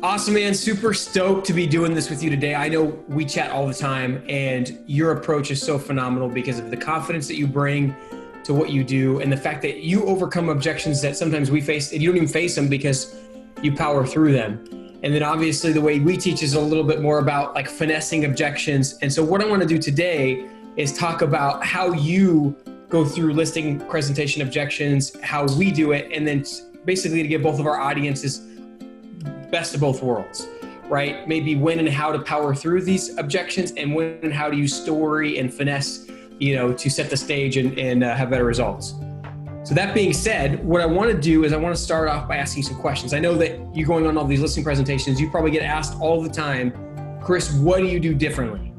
Awesome, man. Super stoked to be doing this with you today. I know we chat all the time, and your approach is so phenomenal because of the confidence that you bring to what you do and the fact that you overcome objections that sometimes we face, and you don't even face them because you power through them. And then obviously the way we teach is a little bit more about like finessing objections. And so what I want to do today is talk about how you go through listing presentation objections, how we do it, and then basically to give both of our audiences best of both worlds, right? Maybe when and how to power through these objections, and when and how to use story and finesse, to set the stage and have better results. So that being said, what I want to do is I want to start off by asking some questions. I know that you're going on all these listing presentations. You probably get asked all the time, Chris, what do you do differently?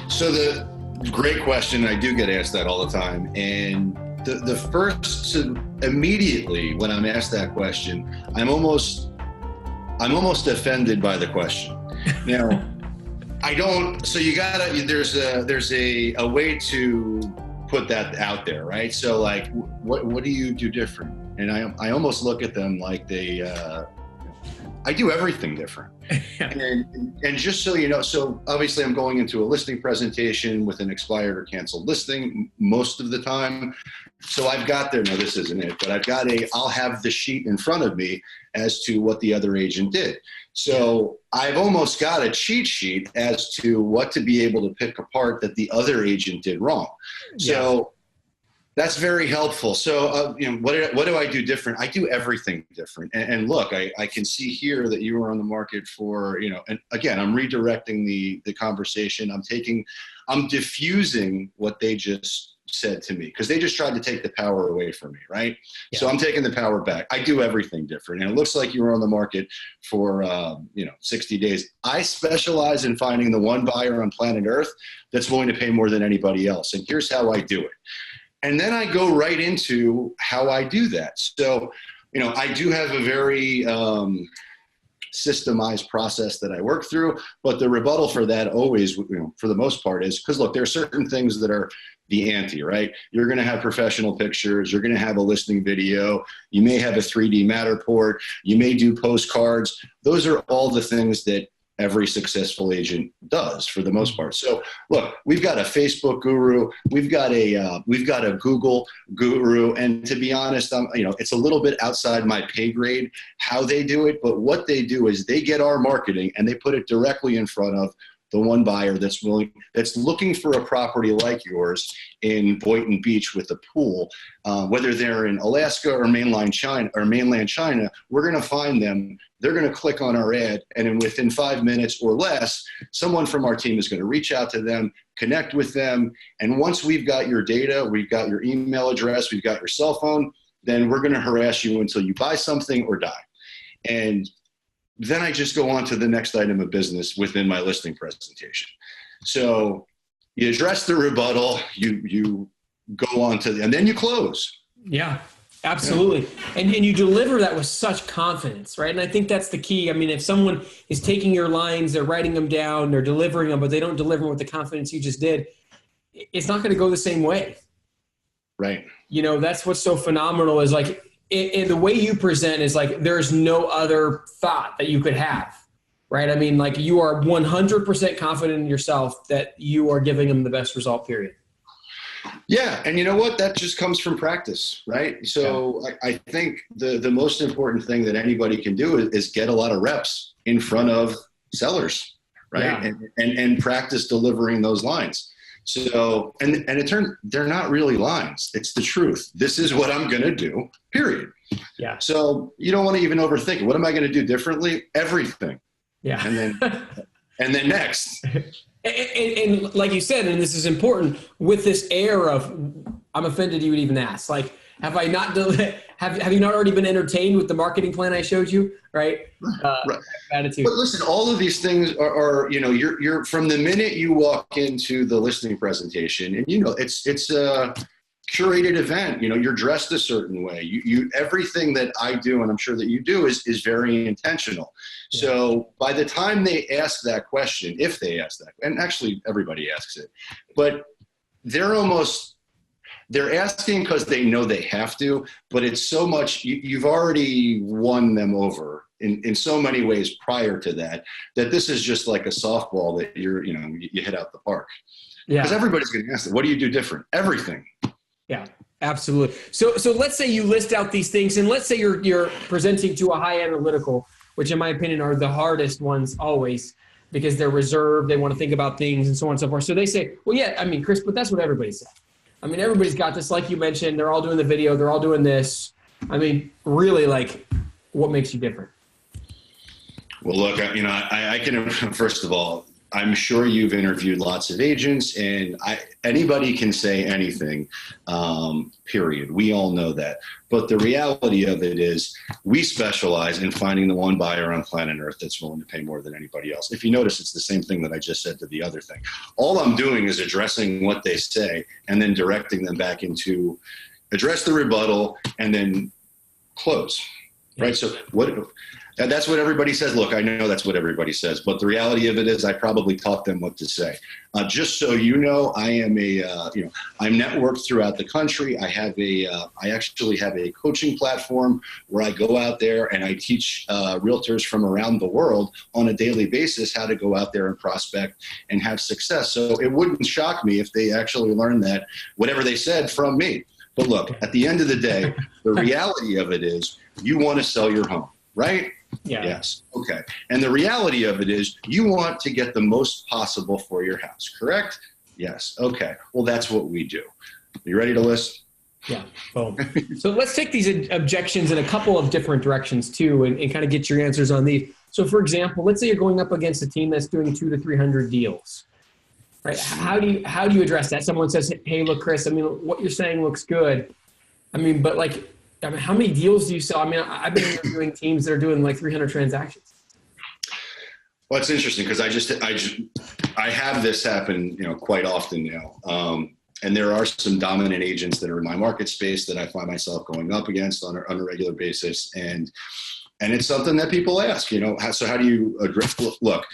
So the great question. I do get asked that all the time. And the first, immediately when I'm asked that question, I'm almost offended by the question. Now, I don't, so there's a way to put that out there, right? So like, what do you do different? And I almost look at them like I do everything different. and just so you know, so obviously I'm going into a listing presentation with an expired or canceled listing most of the time. So I've got there, no, this isn't it, but I'll have the sheet in front of me as to what the other agent did. So I've almost got a cheat sheet as to what to be able to pick apart that the other agent did wrong. So that's very helpful. So, what do I do different? I do everything different. And look, I can see here that you were on the market for, and again, I'm redirecting the conversation. I'm diffusing what they just said to me, because they just tried to take the power away from me, right? Yeah. So I'm taking the power back. I do everything different. And it looks like you were on the market for, 60 days. I specialize in finding the one buyer on planet Earth that's willing to pay more than anybody else. And here's how I do it. And then I go right into how I do that. So, I do have a very systemized process that I work through, but the rebuttal for that always, for the most part, is because look, there are certain things that are the ante, right? You're going to have professional pictures. You're going to have a listing video. You may have a 3D Matterport. You may do postcards. Those are all the things that every successful agent does for the most part. So look, we've got a Facebook guru, we've got a Google guru, and to be honest, it's a little bit outside my pay grade how they do it, but what they do is they get our marketing and they put it directly in front of the one buyer that's looking for a property like yours in Boynton Beach with a pool, whether they're in Alaska or mainland China, we're going to find them. They're going to click on our ad, and within 5 minutes or less, someone from our team is going to reach out to them, connect with them. And once we've got your data, we've got your email address, we've got your cell phone, then we're going to harass you until you buy something or die. And then I just go on to the next item of business within my listing presentation. So you address the rebuttal, you go on to, and then you close. Yeah, absolutely. Yeah. And you deliver that with such confidence, right? And I think that's the key. I mean, if someone is taking your lines, they're writing them down, they're delivering them, but they don't deliver them with the confidence you just did, it's not going to go the same way. Right. That's what's so phenomenal is like, in the way you present is like, there's no other thought that you could have, right? I mean, like you are 100% confident in yourself that you are giving them the best result, period. Yeah. And you know what? That just comes from practice, right? So yeah. I think the most important thing that anybody can do is get a lot of reps in front of sellers, right? Yeah. And practice delivering those lines. So, and it turns, they're not really lines. It's the truth. This is what I'm going to do, period. Yeah. So you don't want to even overthink it. What am I going to do differently? Everything. Yeah. And then next. And like you said, and this is important, with this air of, I'm offended you would even ask, like, have you not already been entertained with the marketing plan I showed you? Right. Right. Attitude. But listen, all of these things are you're from the minute you walk into the listing presentation, and it's a curated event. You're dressed a certain way. You everything that I do, and I'm sure that you do, is very intentional. Yeah. So by the time they ask that question, if they ask that, and actually everybody asks it, but they're they're asking because they know they have to, but it's so much, you've already won them over in so many ways prior to that, that this is just like a softball that you hit out the park. Yeah. Because everybody's going to ask them, what do you do different? Everything. Yeah, absolutely. So let's say you list out these things, and let's say you're presenting to a high analytical, which in my opinion are the hardest ones always, because they're reserved, they want to think about things and so on and so forth. So they say, well, yeah, I mean, Chris, but that's what everybody said. I mean, everybody's got this, like you mentioned, they're all doing the video, they're all doing this. I mean, really, like, what makes you different? Well, look, I can, first of all, I'm sure you've interviewed lots of agents, and anybody can say anything, period. We all know that. But the reality of it is we specialize in finding the one buyer on planet Earth that's willing to pay more than anybody else. If you notice, it's the same thing that I just said to the other thing. All I'm doing is addressing what they say and then directing them back into address the rebuttal and then close, right? So and that's what everybody says. Look, I know that's what everybody says, but the reality of it is I probably taught them what to say. Just so you know, I am I'm networked throughout the country. I actually have a coaching platform where I go out there and I teach realtors from around the world on a daily basis how to go out there and prospect and have success. So it wouldn't shock me if they actually learned that whatever they said from me. But look, at the end of the day, the reality of it is you want to sell your home, right? Yeah. Yes. Okay. And the reality of it is you want to get the most possible for your house, correct? Yes. Okay. Well, that's what we do. You ready to list? Yeah. Boom. So let's take these objections in a couple of different directions too, and kind of get your answers on these. So for example, let's say you're going up against a team that's doing 200 to 300 deals, right? How do you address that? Someone says, hey, look, Chris, I mean, what you're saying looks good. I mean, but how many deals do you sell? I mean, I've been interviewing teams that are doing like 300 transactions. Well, it's interesting because I have this happen, quite often now. And there are some dominant agents that are in my market space that I find myself going up against on a regular basis. And it's something that people ask, so how do you address, look,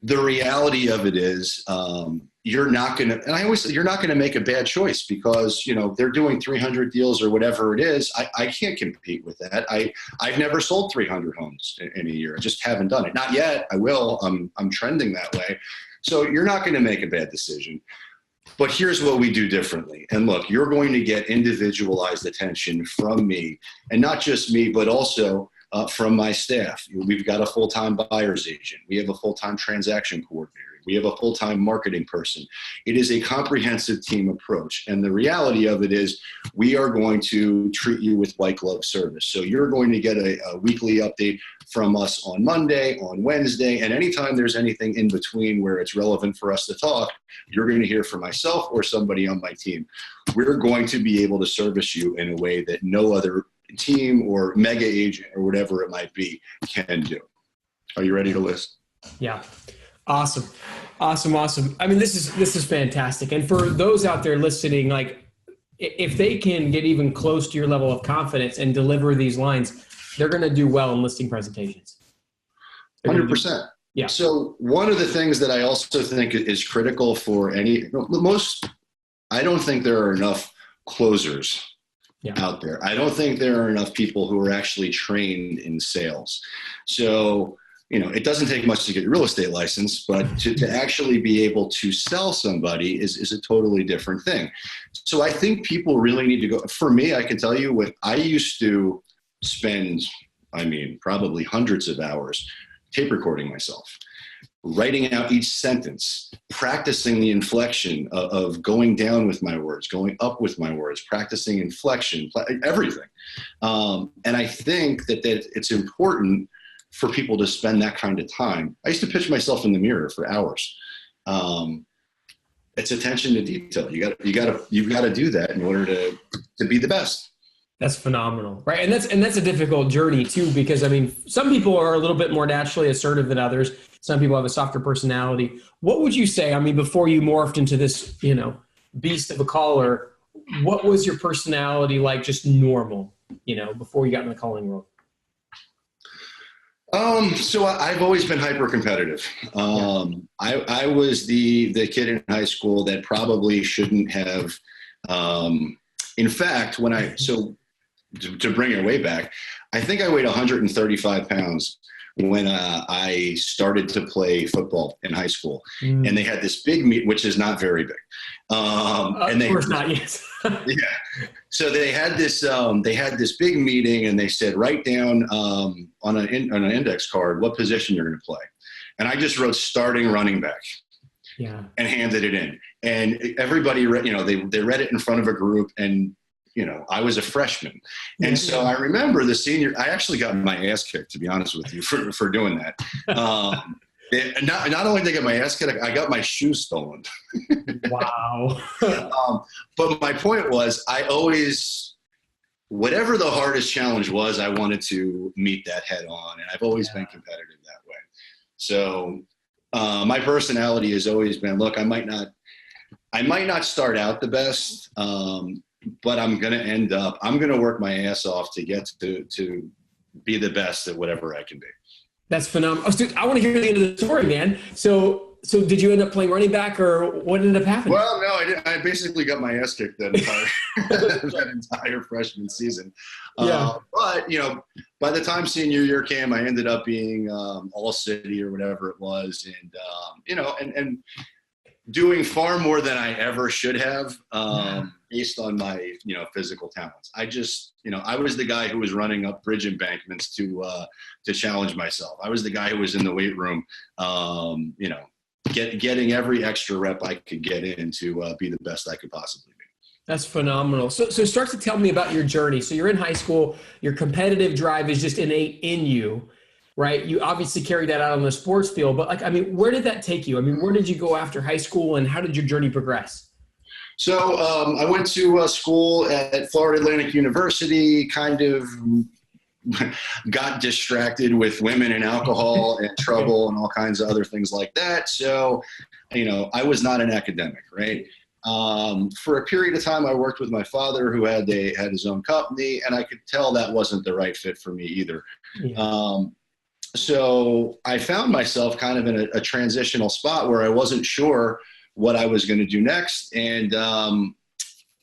the reality of it is, you're not going to, and I always say you're not going to make a bad choice because, they're doing 300 deals or whatever it is. I can't compete with that. I've never sold 300 homes in a year. I just haven't done it. Not yet. I will. I'm trending that way. So you're not going to make a bad decision. But here's what we do differently. And look, you're going to get individualized attention from me, and not just me, but also from my staff. We've got a full-time buyer's agent. We have a full-time transaction coordinator. We have a full-time marketing person. It is a comprehensive team approach. And the reality of it is we are going to treat you with white glove service. So you're going to get a weekly update from us on Monday, on Wednesday, and anytime there's anything in between where it's relevant for us to talk, you're going to hear from myself or somebody on my team. We're going to be able to service you in a way that no other team or mega agent or whatever it might be can do. Are you ready to list? Yeah. Awesome. I mean, this is fantastic. And for those out there listening, like if they can get even close to your level of confidence and deliver these lines, they're going to do well in listing presentations. 100%. Yeah. So one of the things that I also think is critical for I don't think there are enough closers out there. I don't think there are enough people who are actually trained in sales. So, it doesn't take much to get your real estate license, but to actually be able to sell somebody is a totally different thing. So I think people really need to go. For me, I can tell you what I used to spend, probably hundreds of hours tape recording myself, writing out each sentence, practicing the inflection of going down with my words, going up with my words, practicing inflection, everything. And I think that it's important for people to spend that kind of time. I used to pitch myself in the mirror for hours. It's attention to detail. You've got to do that in order to be the best. That's phenomenal, right? And that's a difficult journey too, because some people are a little bit more naturally assertive than others. Some people have a softer personality. What would you say? Before you morphed into this, beast of a caller, what was your personality like? Just normal, before you got in the calling world. So I've always been hyper competitive. I was the kid in high school that probably shouldn't have In fact, to bring it way back, I think I weighed 135 pounds when I started to play football in high school. And they had this big meet, which is not very big. Of course not, yes. Yeah. So they had this big meeting, and they said, write down on an index card what position you're going to play. And I just wrote starting running back. Yeah. And handed it in. And everybody read, they read it in front of a group, and I was a freshman. And so I remember I actually got my ass kicked, to be honest with you, for doing that. Not only did I get my ass kicked, I got my shoes stolen. Wow. But my point was, whatever the hardest challenge was, I wanted to meet that head on. And I've always been competitive that way. So my personality has always been, look, I might not start out the best, but I'm going to work my ass off to get to be the best at whatever I can be. That's phenomenal. Oh, dude, I want to hear the end of the story, man. So did you end up playing running back, or what ended up happening? Well, no, I didn't. I basically got my ass kicked that entire freshman season. But, by the time senior year came, I ended up being all city or whatever it was. And, and doing far more than I ever should have, based on my, physical talents. I just, I was the guy who was running up bridge embankments to challenge myself. I was the guy who was in the weight room, getting every extra rep I could get in to be the best I could possibly be. That's phenomenal. So start to tell me about your journey. So you're in high school, your competitive drive is just innate in you, right? You obviously carry that out on the sports field, but where did that take you? Where did you go after high school, and how did your journey progress? So I went to school at Florida Atlantic University, kind of got distracted with women and alcohol and trouble and all kinds of other things like that. So, I was not an academic, right? For a period of time, I worked with my father, who had his own company, and I could tell that wasn't the right fit for me either. Yeah. So I found myself kind of in a transitional spot where I wasn't sure what I was going to do next. And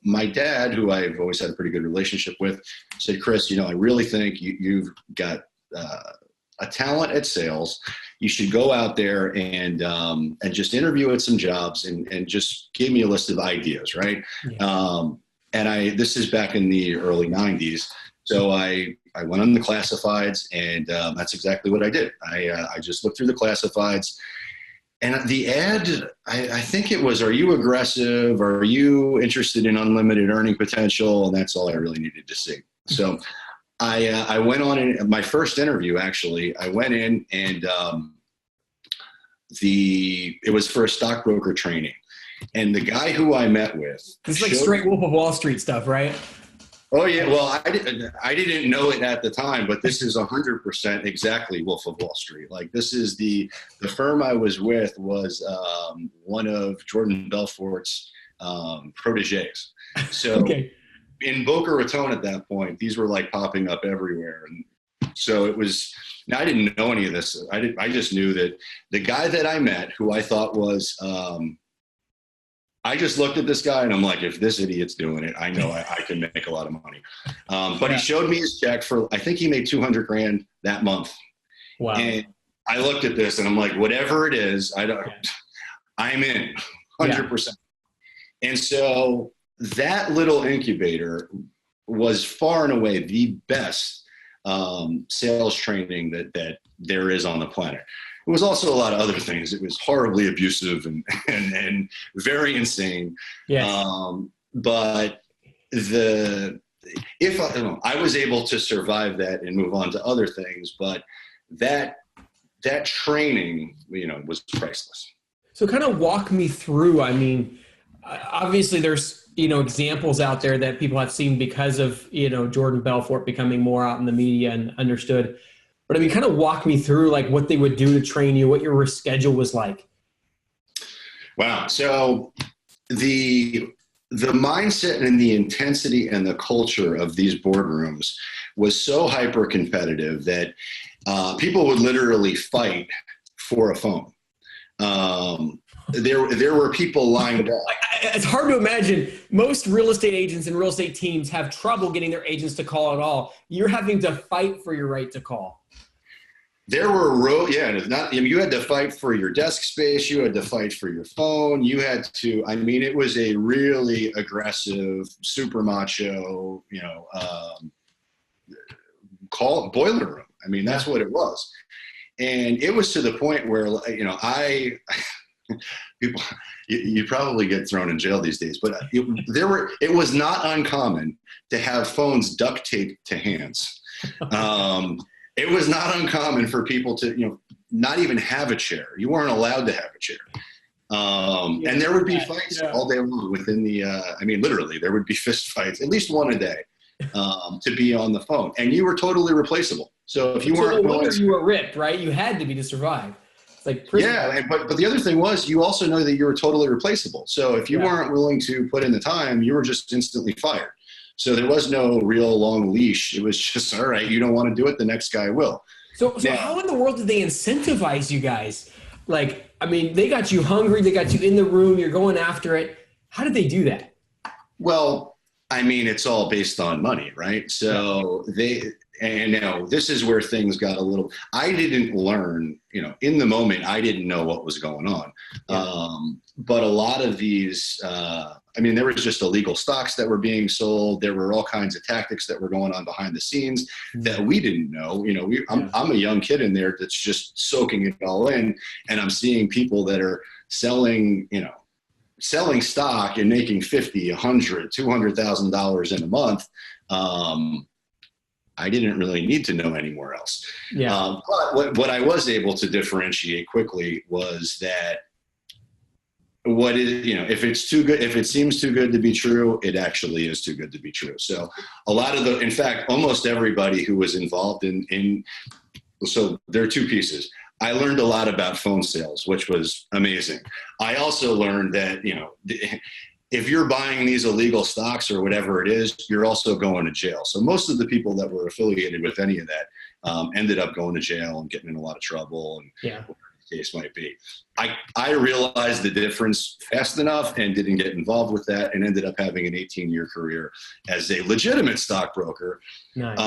my dad, who I've always had a pretty good relationship with, said, Chris, I really think you've got a talent at sales. You should go out there and just interview at some jobs and just give me a list of ideas, right? Yeah. This is back in the early 90s. So I went on the classifieds, and that's exactly what I did. I just looked through the classifieds. And the ad, I think it was, are you aggressive? Are you interested in unlimited earning potential? And that's all I really needed to see. So I went on in my first interview, actually. I went in, and it was for a stockbroker training. And the guy who I met with. This is like straight Wolf of Wall Street stuff, right? Oh, yeah. Well, I didn't know it at the time, but this is 100% exactly Wolf of Wall Street. Like, this is the firm I was with was one of Jordan Belfort's proteges. So okay. In Boca Raton at that point, these were like popping up everywhere. And so it was, now I didn't know any of this. I just knew that the guy that I met, who I thought was, I just looked at this guy and I'm like, if this idiot's doing it, I know I can make a lot of money. But he showed me his check for, I think he made $200,000 that month. Wow. And I looked at this and I'm like, whatever it is, I'm in 100%. Yeah. And so that little incubator was far and away the best sales training that there is on the planet. It was also a lot of other things. It was horribly abusive and very insane. Yes. But I was able to survive that and move on to other things, but that training, was priceless. So kind of walk me through, obviously there's, examples out there that people have seen because of, Jordan Belfort becoming more out in the media and understood. But kind of walk me through like what they would do to train you, what your schedule was like. Wow. So the mindset and the intensity and the culture of these boardrooms was so hyper competitive that people would literally fight for a phone. There were people lined up. it's hard to imagine. Most real estate agents and real estate teams have trouble getting their agents to call at all. You're having to fight for your right to call. There were you had to fight for your desk space. You had to fight for your phone. You had to, it was a really aggressive, super macho, call boiler room. That's what it was. And it was to the point where, people, you probably get thrown in jail these days, but it was not uncommon to have phones duct taped to hands. It was not uncommon for people to, not even have a chair. You weren't allowed to have a chair. And there would be fights all day long within the, literally there would be fist fights, at least one a day, to be on the phone. And you were totally replaceable. So if you weren't willing you were ripped, right? You had to be to survive. It's like prison. Yeah, but the other thing was you also know that you were totally replaceable. So if you weren't willing to put in the time, you were just instantly fired. So there was no real long leash. It was just, all right, you don't want to do it, the next guy will. So how in the world did they incentivize you guys? They got you hungry, they got you in the room, you're going after it. How did they do that? Well, it's all based on money, right? So this is where things got a little, I didn't learn, in the moment, I didn't know what was going on. But a lot of these, there was just illegal stocks that were being sold. There were all kinds of tactics that were going on behind the scenes that we didn't know. I'm a young kid in there that's just soaking it all in. And I'm seeing people that are selling stock and making $50, $100, $200,000 in a month. I didn't really need to know anywhere else. But what I was able to differentiate quickly was that if it's too good, if it seems too good to be true, it actually is too good to be true. So in fact, almost everybody who was involved so there are two pieces. I learned a lot about phone sales, which was amazing. I also learned that, if you're buying these illegal stocks or whatever it is, you're also going to jail. So most of the people that were affiliated with any of that ended up going to jail and getting in a lot of trouble and whatever the case might be. I realized the difference fast enough and didn't get involved with that and ended up having an 18-year career as a legitimate stockbroker. Nice.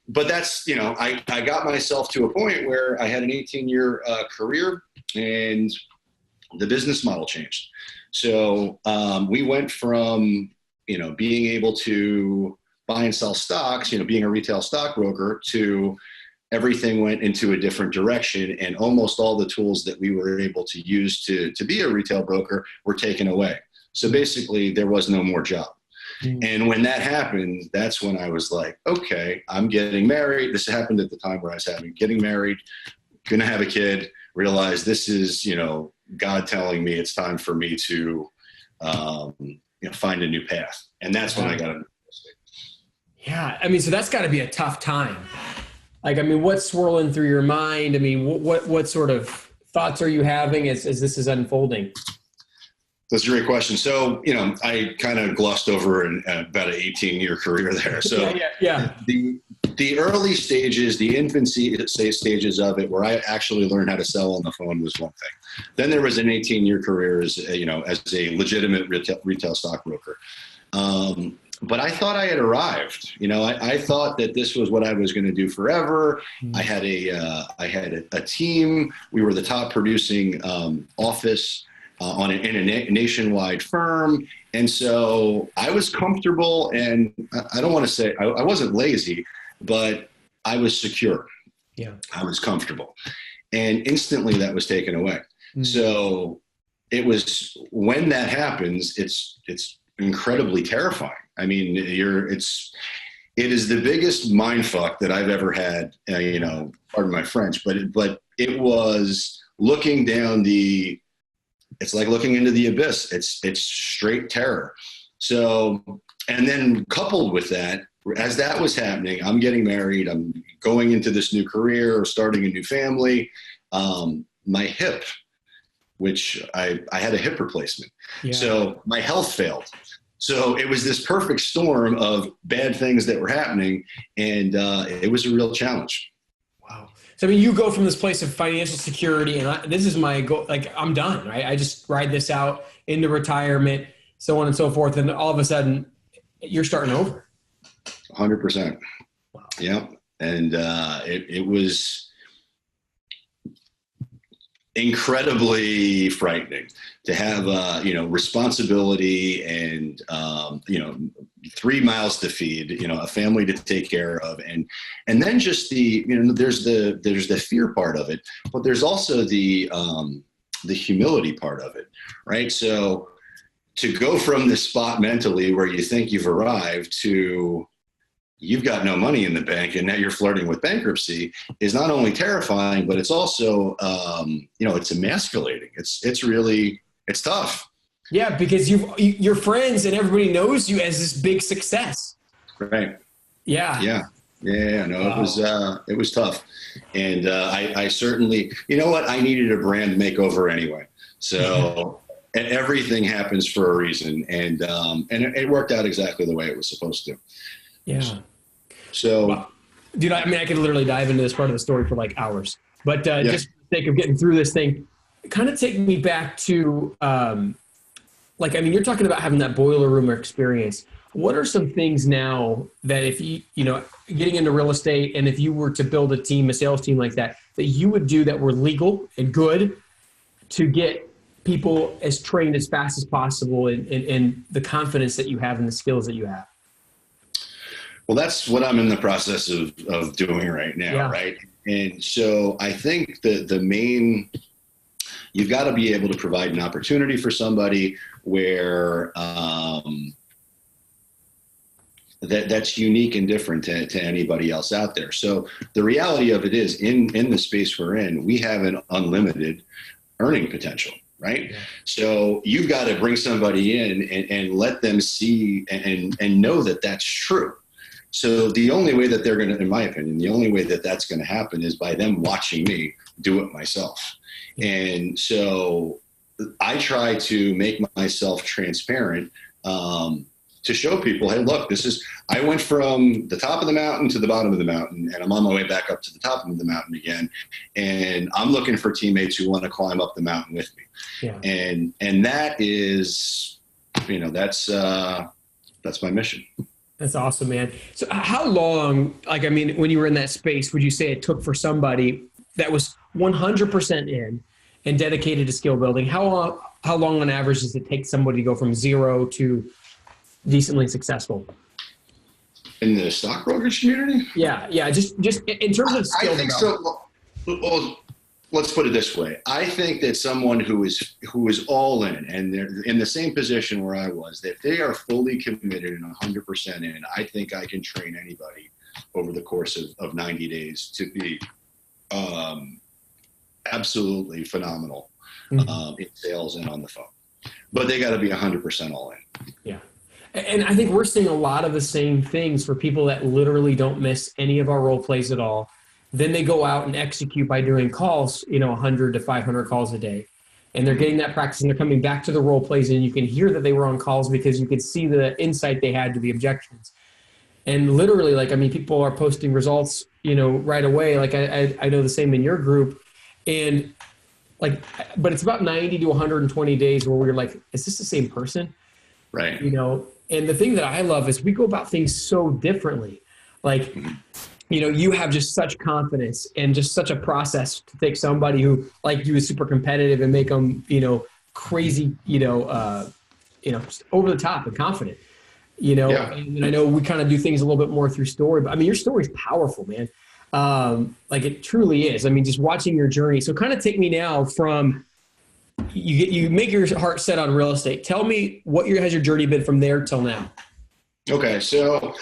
But that's, I got myself to a point where I had an 18-year career and the business model changed. So we went from, being able to buy and sell stocks, being a retail stockbroker, to everything went into a different direction, and almost all the tools that we were able to use to be a retail broker were taken away. So basically there was no more job. And when that happened, that's when I was like, okay, I'm getting married. This happened at the time where I was getting married, going to have a kid, realize this is, God telling me it's time for me to, find a new path. And that's when I got into real estate. Yeah. So that's gotta be a tough time. What's swirling through your mind? What sort of thoughts are you having as this is unfolding? That's a great question. So, I kind of glossed over about an 18-year career there. So the early stages, the infancy stages of it, where I actually learned how to sell on the phone, was one thing. Then there was an 18-year career as a legitimate retail stockbroker. But I thought I had arrived. I thought that this was what I was going to do forever. I had a team. We were the top producing office in a nationwide firm. And so I was comfortable, and I don't want to say I wasn't lazy, but I was secure. Yeah. I was comfortable. And instantly that was taken away. So it was, when that happens, it's incredibly terrifying. It is the biggest mind fuck that I've ever had, pardon my French, but it was looking down it's like looking into the abyss. It's straight terror. So, and then coupled with that, as that was happening, I'm getting married, I'm going into this new career or starting a new family. My hip, which I had a hip replacement. Yeah. So my health failed. So it was this perfect storm of bad things that were happening, and it was a real challenge. Wow. So you go from this place of financial security, and this is my goal. I'm done, right? I just ride this out into retirement. so on and so forth. And all of a sudden you're starting over. 100%. Wow. Yep. And it was incredibly frightening to have, responsibility and, 3 mouths to feed, a family to take care of. And then just there's the fear part of it, but there's also the humility part of it, right? So to go from this spot mentally where you think you've arrived to you've got no money in the bank and now you're flirting with bankruptcy is not only terrifying, but it's also, it's emasculating. It's tough. Yeah. Because your friends and everybody knows you as this big success. Right. Yeah. Yeah. Yeah. No, wow. It was tough. And I certainly, I needed a brand makeover anyway. So and everything happens for a reason. And it worked out exactly the way it was supposed to. Yeah. So, wow. Dude, I could literally dive into this part of the story for like hours, but just for the sake of getting through this thing, kind of take me back to, you're talking about having that boiler room experience. What are some things now that if you getting into real estate and if you were to build a sales team like that you would do that were legal and good to get people as trained as fast as possible and the confidence that you have and the skills that you have? Well, that's what I'm in the process of doing right now, yeah. Right? And so I think you've got to be able to provide an opportunity for somebody where that's unique and different to anybody else out there. So the reality of it is in the space we're in, we have an unlimited earning potential. Right. Yeah. So you've got to bring somebody in and let them see and know that that's true. So the only way that they're going to, in my opinion, the only way that that's going to happen is by them watching me do it myself. And so I try to make myself transparent to show people, hey, look, I went from the top of the mountain to the bottom of the mountain, and I'm on my way back up to the top of the mountain again. And I'm looking for teammates who want to climb up the mountain with me. Yeah. And that is, that's my mission. That's awesome, man. So how long, when you were in that space, would you say it took for somebody that was 100% in and dedicated to skill building? How long on average does it take somebody to go from zero to decently successful? In the stock brokerage community? Yeah. Just in terms of skill. I think so. Well, let's put it this way. I think that someone who is all in and they're in the same position where I was, that they are fully committed and 100% in, I think I can train anybody over the course of 90 days to be absolutely phenomenal in sales and on the phone. But they got to be 100% all in. Yeah. And I think we're seeing a lot of the same things for people that literally don't miss any of our role plays at all. Then they go out and execute by doing calls, 100 to 500 calls a day. And they're getting that practice and they're coming back to the role plays and you can hear that they were on calls because you could see the insight they had to the objections. And literally, people are posting results, right away. I know the same in your group. And but it's about 90 to 120 days where we're like, is this the same person? Right. And the thing that I love is we go about things so differently. You have just such confidence and just such a process to take somebody who, like you, is super competitive and make them, crazy, just over the top and confident, Yeah. And I know we kind of do things a little bit more through story, but your story is powerful, man. It truly is. Just watching your journey. So kind of take me now from you make your heart set on real estate. Tell me has your journey been from there till now? Okay. So,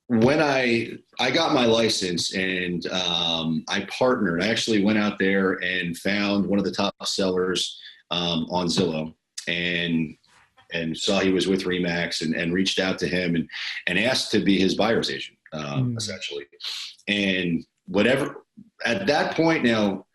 when I got my license and I partnered, I actually went out there and found one of the top sellers on Zillow and saw he was with Remax and reached out to him and asked to be his buyer's agent, essentially. And whatever, at that point now,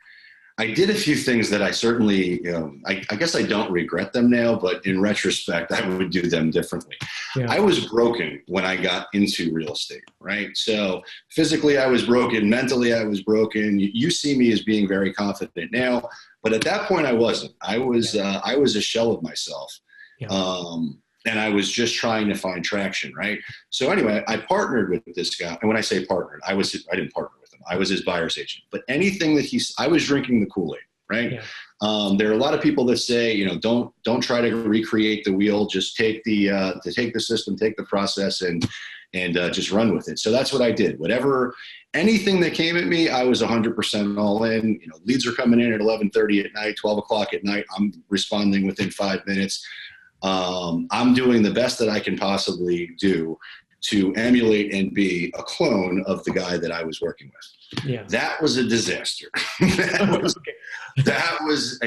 I did a few things that I certainly, I guess I don't regret them now, but in retrospect, I would do them differently. Yeah. I was broken when I got into real estate, right? So physically I was broken, mentally I was broken. You see me as being very confident now, but at that point I wasn't. I was a shell of myself. Yeah. And I was just trying to find traction, right? So anyway, I partnered with this guy. And when I say partnered, I didn't partner with him. I was his buyer's agent. But anything that I was drinking the Kool-Aid, right? Yeah. There are a lot of people that say, don't try to recreate the wheel. Just take the system, take the process, and just run with it. So that's what I did. Anything that came at me, I was 100% all in. Leads are coming in at 11:30 at night, 12 o'clock at night. I'm responding within 5 minutes. I'm doing the best that I can possibly do to emulate and be a clone of the guy that I was working with. Yeah. That was a disaster. that was,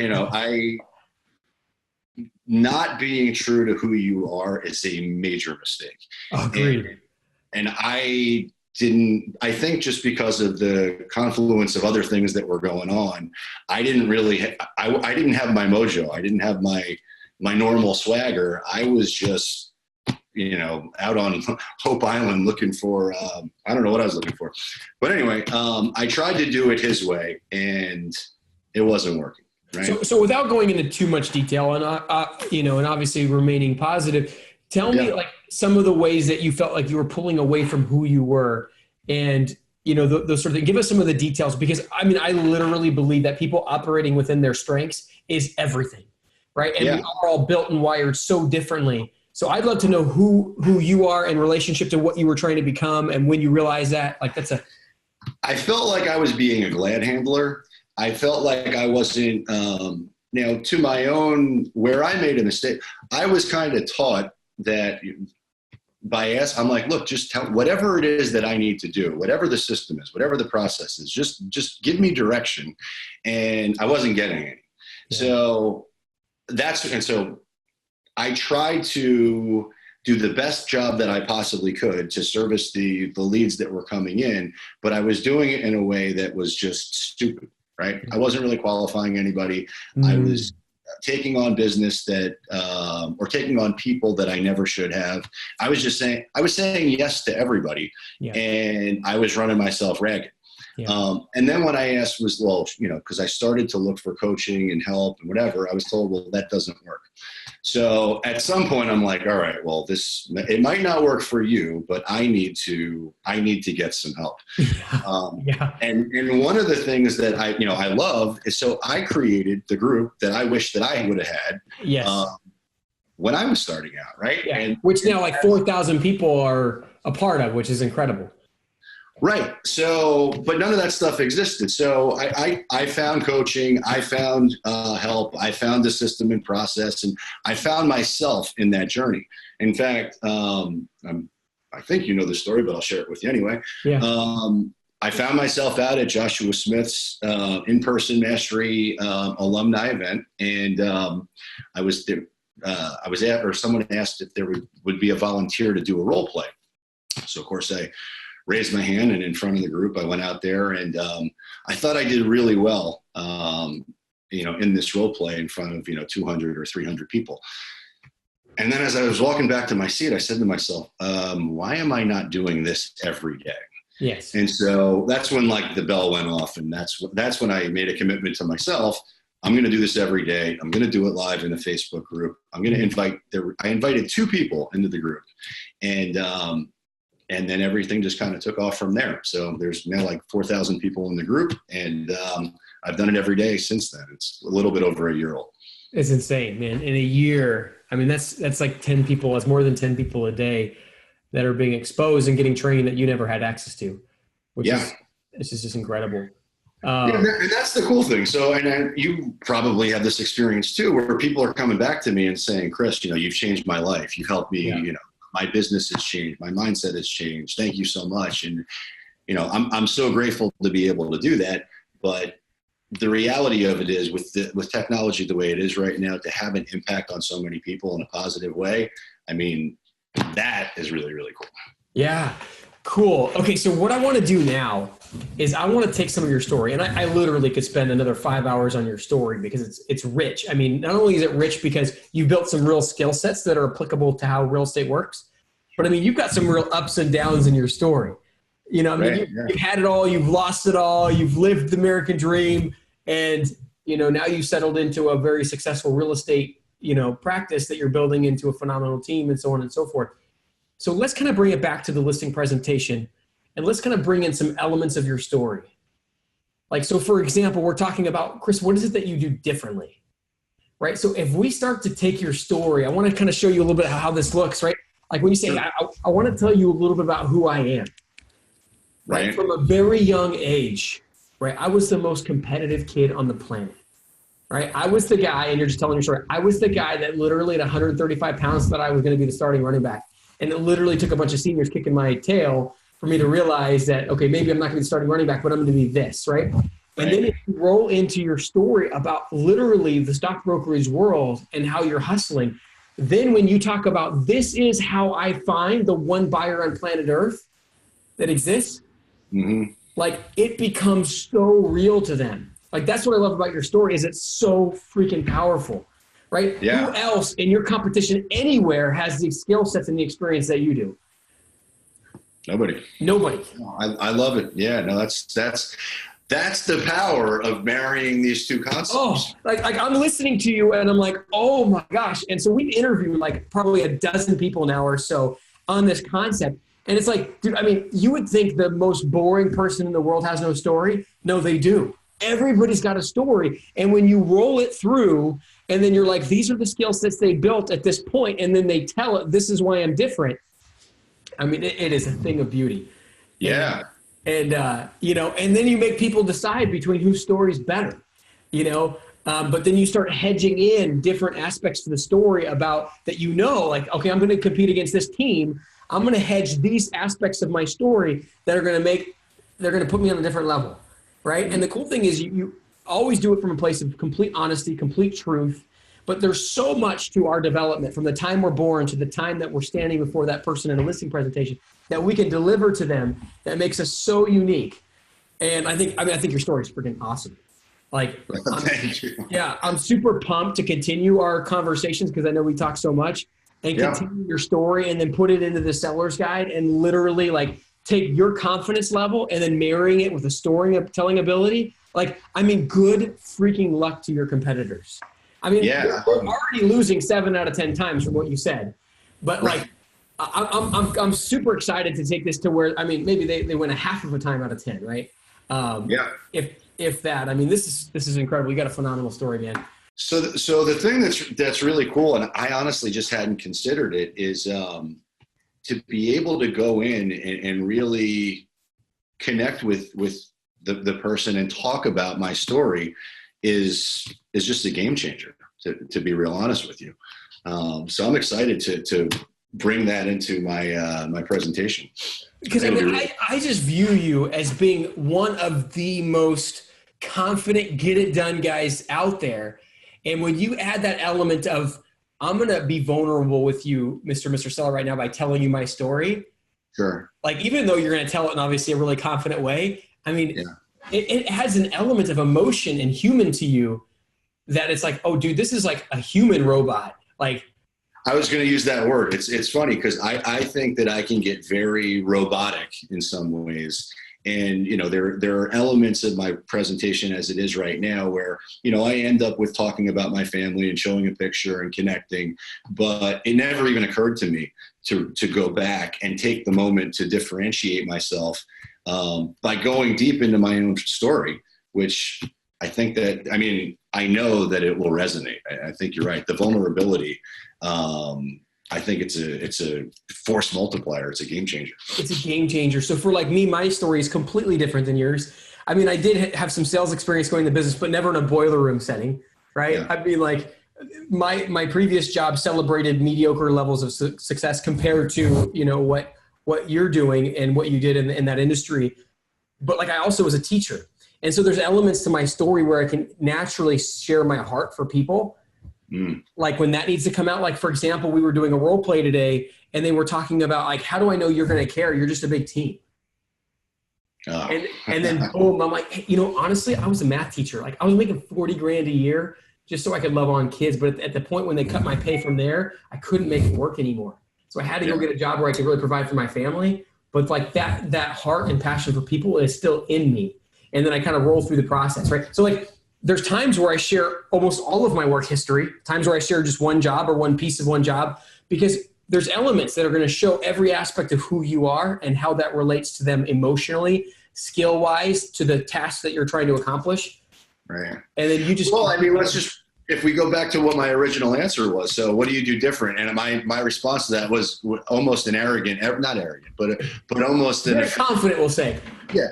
not being true to who you are is a major mistake. Agreed. And I think just because of the confluence of other things that were going on, I didn't have my mojo. I didn't have my normal swagger. I was just, out on Hope Island looking for, I don't know what I was looking for. But anyway, I tried to do it his way and it wasn't working. Right. So without going into too much detail and, and obviously remaining positive, tell me like some of the ways that you felt like you were pulling away from who you were and, those sort of things. Give us some of the details because I literally believe that people operating within their strengths is everything. Right. And we are all built and wired so differently. So I'd love to know who you are in relationship to what you were trying to become. And when you realize that, I felt like I was being a glad handler. I felt like I wasn't, to my own, where I made a mistake, I was kind of taught that I'm like, look, just tell whatever it is that I need to do, whatever the system is, whatever the process is, just give me direction. And I wasn't getting any. Yeah. So I tried to do the best job that I possibly could to service the leads that were coming in, but I was doing it in a way that was just stupid, right? I wasn't really qualifying anybody. I was taking on business or taking on people that I never should have. I was saying yes to everybody and I was running myself ragged. Yeah. And then what I asked was, because I started to look for coaching and help and whatever, I was told, well, that doesn't work. So at some point I'm like, all right, well, it might not work for you, but I need to get some help. And one of the things that I love is, so I created the group that I wish that I would have had. Yes. When I was starting out. Right. Yeah. And which now 4,000 people are a part of, which is incredible. Right. So, but none of that stuff existed. So I found coaching, I found help, I found the system and process, and I found myself in that journey. In fact, I think you know the story, but I'll share it with you anyway. Yeah. I found myself out at Joshua Smith's in-person mastery alumni event, and I was there. Someone asked if there would be a volunteer to do a role play. So of course I raised my hand, and in front of the group, I went out there, and I thought I did really well, in this role play in front of 200 or 300 people. And then as I was walking back to my seat, I said to myself, why am I not doing this every day? Yes. And so that's when the bell went off, and that's when I made a commitment to myself. I'm going to do this every day. I'm going to do it live in a Facebook group. I'm going to I invited 2 people into the group, and then everything just kind of took off from there. So there's now 4,000 people in the group, and I've done it every day since then. It's a little bit over a year old. It's insane, man. In a year, that's like 10 people. That's more than 10 people a day that are being exposed and getting training that you never had access to, which is just incredible. And that's the cool thing. So, and you probably have this experience too, where people are coming back to me and saying, Chris, you've changed my life. You've helped me, my business has changed. My mindset has changed. Thank you so much. And, I'm so grateful to be able to do that. But the reality of it is with technology the way it is right now, to have an impact on so many people in a positive way, that is really, really cool. Yeah. Cool. Okay, so what I want to do now is I want to take some of your story, and I literally could spend another 5 hours on your story because it's rich. I mean, not only is it rich because you built some real skill sets that are applicable to how real estate works, but I mean, you've got some real ups and downs in your story. You know, I mean, you've had it all, you've lost it all, you've lived the American dream, and you know, now you've settled into a very successful real estate, you know, practice that you're building into a phenomenal team and so on and so forth. So let's kind of bring it back to the listing presentation and let's kind of bring in some elements of your story. Like, so for example, we're talking about, Chris, what is it that you do differently, right? So if we start to take your story, I want to kind of show you a little bit how this looks, right? Like when you say, I want to tell you a little bit about who I am, right? From a very young age, right? I was the most competitive kid on the planet, right? I was the guy, and you're just telling your story, I was the guy that literally at 135 pounds thought I was going to be the starting running back. And it literally took a bunch of seniors kicking my tail for me to realize that, okay, maybe I'm not going to be starting running back, but I'm going to be this, right? And then if you roll into your story about literally the stock brokerage world and how you're hustling, then when you talk about this is how I find the one buyer on planet Earth that exists, like it becomes so real to them. Like that's what I love about your story is it's so freaking powerful. Right? Yeah. Who else in your competition anywhere has the skill sets and the experience that you do? Nobody. I love it. Yeah, no, that's the power of marrying these two concepts. Oh, like I'm listening to you and I'm like, oh my gosh. And so we've interviewed like probably a dozen people now or so on this concept. And it's like, dude, I mean, you would think the most boring person in the world has no story. No, they do. Everybody's got a story. And when you roll it through and then you're like, these are the skill sets they built at this point, and then they tell it, this is why I'm different. I mean, it is a thing of beauty. Yeah. And you know, and then you make people decide between whose story is better, you know, but then you start hedging in different aspects to the story about that, you know, like, okay, I'm going to compete against this team. I'm going to hedge these aspects of my story that are going to put me on a different level. Right. And the cool thing is you always do it from a place of complete honesty, complete truth. But there's so much to our development from the time we're born to the time that we're standing before that person in a listing presentation that we can deliver to them that makes us so unique. And I think your story is freaking awesome. Like, thank you. Yeah, I'm super pumped to continue our conversations because I know we talk so much and continue your story and then put it into the seller's guide and literally like take your confidence level and then marrying it with a storytelling ability. Like, I mean, good freaking luck to your competitors. I mean, we're already losing 7 out of 10 times from what you said, but like, I'm super excited to take this to where, I mean, maybe they win a half of a time out of 10, right? If that, I mean, this is incredible. You got a phenomenal story, man. So the thing that's really cool, and I honestly just hadn't considered it, is to be able to go in and really connect with the person and talk about my story is just a game changer, to be real honest with you. So I'm excited to bring that into my presentation. Because I mean, I just view you as being one of the most confident, get it done guys out there. And when you add that element of, I'm going to be vulnerable with you, Mr. Seller, right now by telling you my story. Sure. Like, even though you're going to tell it in obviously a really confident way, I mean, it adds an element of emotion and human to you that it's like, oh, dude, this is like a human robot. Like, I was going to use that word. It's funny because I think that I can get very robotic in some ways. And, you know, there are elements of my presentation as it is right now where, you know, I end up with talking about my family and showing a picture and connecting, but it never even occurred to me to go back and take the moment to differentiate myself by going deep into my own story, which I think that, I mean, I know that it will resonate. I think you're right. The vulnerability, I think it's a force multiplier. It's a game changer. It's a game changer. So for like me, my story is completely different than yours. I mean, I did have some sales experience going into business, but never in a boiler room setting, right? Yeah. I mean, like my previous job celebrated mediocre levels of success compared to, you know, what you're doing and what you did in that industry. But like, I also was a teacher. And so there's elements to my story where I can naturally share my heart for people. Like when that needs to come out, like for example, we were doing a role play today and they were talking about like, how do I know you're going to care? You're just a big team. Oh. And then boom, I'm like, hey, honestly, I was a math teacher. Like I was making 40 grand a year just so I could love on kids. But at the point when they cut my pay from there, I couldn't make it work anymore. So I had to go get a job where I could really provide for my family. But like that heart and passion for people is still in me. And then I kind of roll through the process, right? So like, there's times where I share almost all of my work history, times where I share just one job or one piece of one job, because there's elements that are going to show every aspect of who you are and how that relates to them emotionally, skill-wise, to the task that you're trying to accomplish. Right. And then you just... Well, I mean, if we go back to what my original answer was, so what do you do different? And my response to that was almost an arrogant, not arrogant, but almost... Very confident, we'll say. Yeah,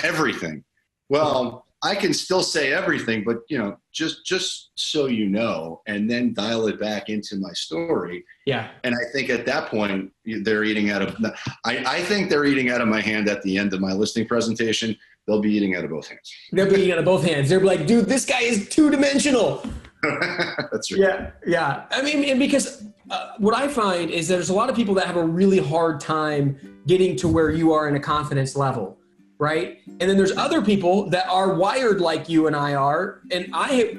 everything. Well... I can still say everything, but just so you know, and then dial it back into my story. Yeah. And I think at that point they're eating out of. I think they're eating out of my hand at the end of my listing presentation. They'll be eating out of both hands. They'll be eating out of both hands. They're like, dude, this guy is two-dimensional. That's right. Yeah, yeah. I mean, and because what I find is there's a lot of people that have a really hard time getting to where you are in a confidence level. Right? And then there's other people that are wired like you and I are. And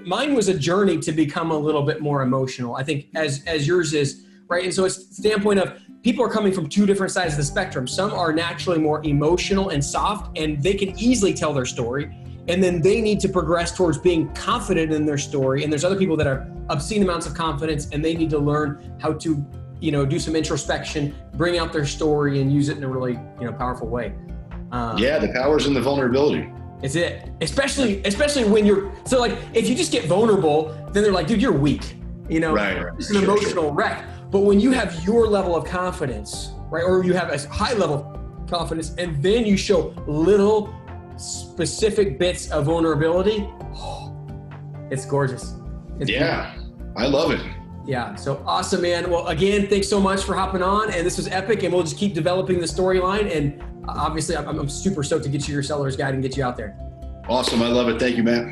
mine was a journey to become a little bit more emotional, I think, as yours is, right? And so it's the standpoint of people are coming from two different sides of the spectrum. Some are naturally more emotional and soft, and they can easily tell their story. And then they need to progress towards being confident in their story. And there's other people that are obscene amounts of confidence, and they need to learn how to, do some introspection, bring out their story and use it in a really, powerful way. The power's in the vulnerability. It's it. Especially when you're, so like, if you just get vulnerable, then they're like, dude, you're weak, Right. It's an emotional wreck. But when you have your level of confidence, right, or you have a high level of confidence, and then you show little specific bits of vulnerability, it's gorgeous. I love it. Yeah, so awesome, man. Well, again, thanks so much for hopping on, and this was epic, and we'll just keep developing the storyline, and obviously I'm super stoked to get you your seller's guide and get you out there. Awesome, I love it. Thank you, Matt.